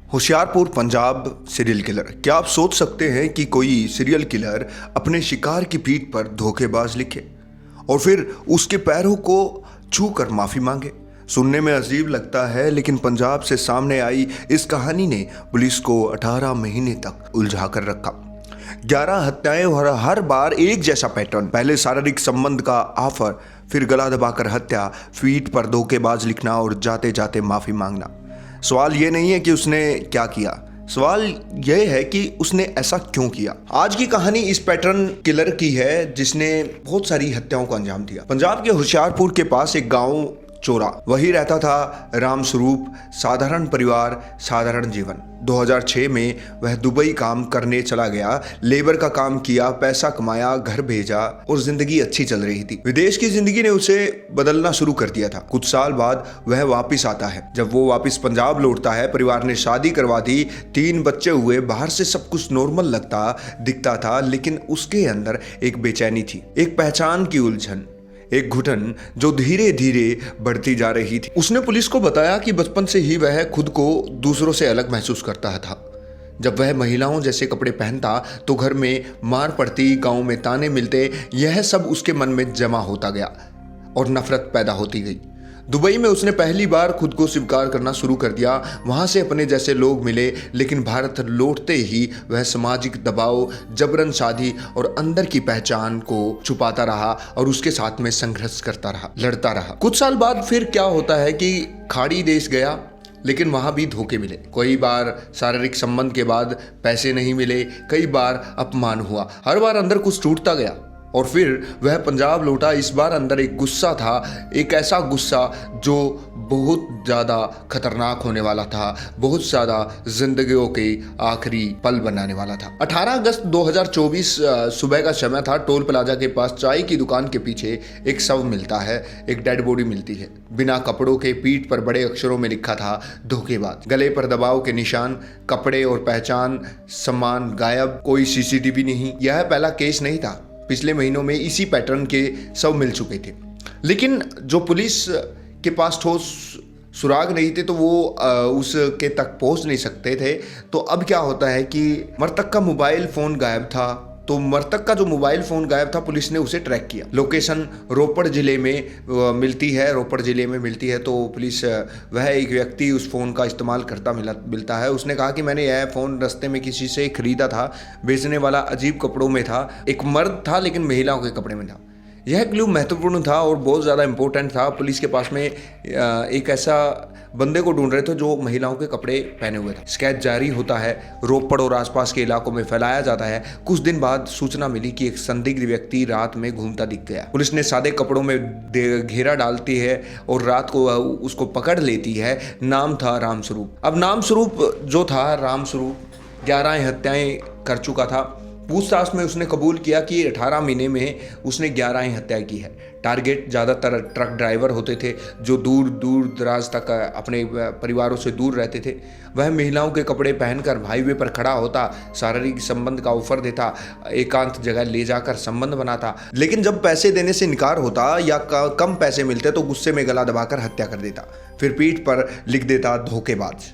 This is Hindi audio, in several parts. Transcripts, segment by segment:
Hoshiarpur Punjab serial killer. क्या आप सोच सकते हैं कि कोई सीरियल किलर अपने शिकार की पीठ पर धोखेबाज लिखे और फिर उसके पैरों को छू कर माफी मांगे? सुनने में अजीब लगता है, लेकिन पंजाब से सामने आई इस कहानी ने पुलिस को 18 महीने तक उलझा कर रखा। 11 हत्याएं और हर बार एक जैसा पैटर्न। पहले शारीरिक संबंध का ऑफर, फिर गला दबाकर हत्या, पीठ पर धोखेबाज लिखना और जाते जाते माफी मांगना। सवाल ये नहीं है कि उसने क्या किया, सवाल यह है कि उसने ऐसा क्यों किया। आज की कहानी इस पैटर्न किलर की है जिसने बहुत सारी हत्याओं को अंजाम दिया। पंजाब के होशियारपुर के पास एक गांव चोरा, वही रहता था राम स्वरूप। साधारण परिवार, साधारण जीवन। 2006 में वह दुबई काम करने चला गया। लेबर का काम किया, पैसा कमाया, घर भेजा और जिंदगी अच्छी चल रही थी। विदेश की जिंदगी ने उसे बदलना शुरू कर दिया था। कुछ साल बाद वह वापस आता है। जब वो वापस पंजाब लौटता है, परिवार ने शादी करवा दी, 3 बच्चे हुए। बाहर से सब कुछ नॉर्मल दिखता था, लेकिन उसके अंदर एक बेचैनी थी, एक पहचान की उलझन, एक घुटन जो धीरे धीरे बढ़ती जा रही थी। उसने पुलिस को बताया कि बचपन से ही वह खुद को दूसरों से अलग महसूस करता था। जब वह महिलाओं जैसे कपड़े पहनता तो घर में मार पड़ती, गांव में ताने मिलते। यह सब उसके मन में जमा होता गया और नफरत पैदा होती गई। दुबई में उसने पहली बार खुद को स्वीकार करना शुरू कर दिया। वहां से अपने जैसे लोग मिले, लेकिन भारत लौटते ही वह सामाजिक दबाव, जबरन शादी और अंदर की पहचान को छुपाता रहा और उसके साथ में संघर्ष करता रहा, लड़ता रहा। कुछ साल बाद फिर क्या होता है कि खाड़ी देश गया, लेकिन वहां भी धोखे मिले। कई बार शारीरिक संबंध के बाद पैसे नहीं मिले, कई बार अपमान हुआ। हर बार अंदर कुछ टूटता गया और फिर वह पंजाब लौटा। इस बार अंदर एक गुस्सा था, एक ऐसा गुस्सा जो बहुत ज़्यादा खतरनाक होने वाला था, बहुत ज़्यादा जिंदगियों के आखिरी पल बनाने वाला था। 18 अगस्त 2024 सुबह का समय था। टोल प्लाजा के पास चाय की दुकान के पीछे एक शव मिलता है, एक डेड बॉडी मिलती है, बिना कपड़ों के। पीठ पर बड़े अक्षरों में लिखा था धोखेबाज। गले पर दबाव के निशान, कपड़े और पहचान सम्मान गायब, कोई सीसीटीवी नहीं। यह पहला केस नहीं था। पिछले महीनों में इसी पैटर्न के शव मिल चुके थे, लेकिन जो पुलिस के पास ठोस सुराग नहीं थे तो वो उसके तक पहुंच नहीं सकते थे। तो अब क्या होता है कि मृतक का मोबाइल फोन गायब था। तो मृतक का जो मोबाइल फोन गायब था, पुलिस ने उसे ट्रैक किया। लोकेशन रोपड़ जिले में मिलती है। तो पुलिस, वह एक व्यक्ति उस फोन का इस्तेमाल करता मिलता है। उसने कहा कि मैंने यह फोन रास्ते में किसी से खरीदा था। बेचने वाला अजीब कपड़ों में था, एक मर्द था लेकिन महिलाओं के कपड़े में था। यह क्लू महत्वपूर्ण था और बहुत ज़्यादा इंपॉर्टेंट था। पुलिस के पास में एक ऐसा बंदे को ढूंढ रहे थे जो महिलाओं के कपड़े पहने हुए था। स्केच जारी होता है, रोपड़ और आसपास के इलाकों में फैलाया जाता है। कुछ दिन बाद सूचना मिली कि एक संदिग्ध व्यक्ति रात में घूमता दिख गया। पुलिस ने सादे कपड़ों में घेरा डालती है और रात को उसको पकड़ लेती है। नाम था राम स्वरूप। अब नाम स्वरूप जो था, राम स्वरूप 11 हत्याएं कर चुका था। पूछताछ में उसने कबूल किया कि 18 महीने में उसने 11 हत्या की है। टारगेट ज़्यादातर ट्रक ड्राइवर होते थे जो दूर दूर दराज तक अपने परिवारों से दूर रहते थे। वह महिलाओं के कपड़े पहनकर हाईवे पर खड़ा होता, शारीरिक संबंध का ऑफर देता, एकांत जगह ले जाकर संबंध बनाता। लेकिन जब पैसे देने से इनकार होता या कम पैसे मिलते तो गुस्से में गला दबाकर हत्या कर देता। फिर पीठ पर लिख देता धोखेबाज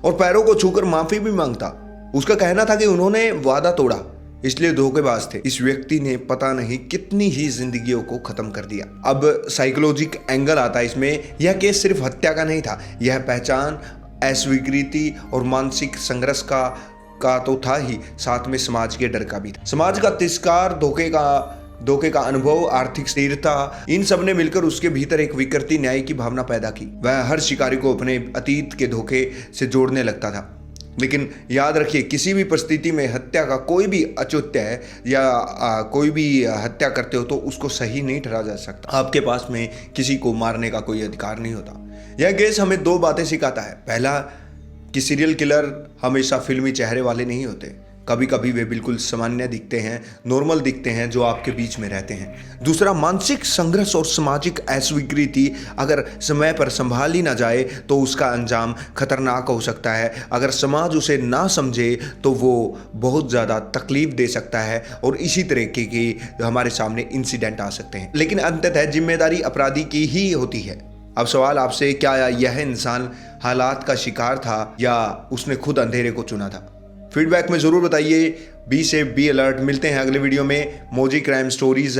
और पैरों को छूकर माफी भी मांगता। उसका कहना था कि उन्होंने वादा तोड़ा इसलिए धोखेबाज थे। इस व्यक्ति ने पता नहीं कितनी ही जिंदगियों को खत्म कर दिया। अब साइकोलॉजिक एंगल आता है इसमें। यह केस सिर्फ हत्या का नहीं था, यह पहचान, अस्वीकृति और मानसिक संघर्ष का तो था ही, साथ में समाज के डर का भी था। समाज का तिरस्कार, धोखे का अनुभव, आर्थिक स्थिरता, इन सब ने मिलकर उसके भीतर एक विकृति न्याय की भावना पैदा की। वह हर शिकारी को अपने अतीत के धोखे से जोड़ने लगता था। लेकिन याद रखिए, किसी भी परिस्थिति में हत्या का कोई भी औचित्य है या कोई भी हत्या करते हो तो उसको सही नहीं ठहरा जा सकता। आपके पास में किसी को मारने का कोई अधिकार नहीं होता। यह केस हमें 2 बातें सिखाता है। पहला कि सीरियल किलर हमेशा फिल्मी चेहरे वाले नहीं होते। कभी कभी वे बिल्कुल सामान्य दिखते हैं, नॉर्मल दिखते हैं, जो आपके बीच में रहते हैं। दूसरा, मानसिक संघर्ष और सामाजिक अस्वीकृति अगर समय पर संभाली ना जाए तो उसका अंजाम खतरनाक हो सकता है। अगर समाज उसे ना समझे तो वो बहुत ज़्यादा तकलीफ दे सकता है और इसी तरीके के हमारे सामने इंसिडेंट आ सकते हैं। लेकिन अंततः जिम्मेदारी अपराधी की ही होती है। अब सवाल आपसे, क्या यह इंसान हालात का शिकार था या उसने खुद अंधेरे को चुना था? फीडबैक में ज़रूर बताइए। Be safe, be alert. मिलते हैं अगले वीडियो में। मौजी क्राइम स्टोरीज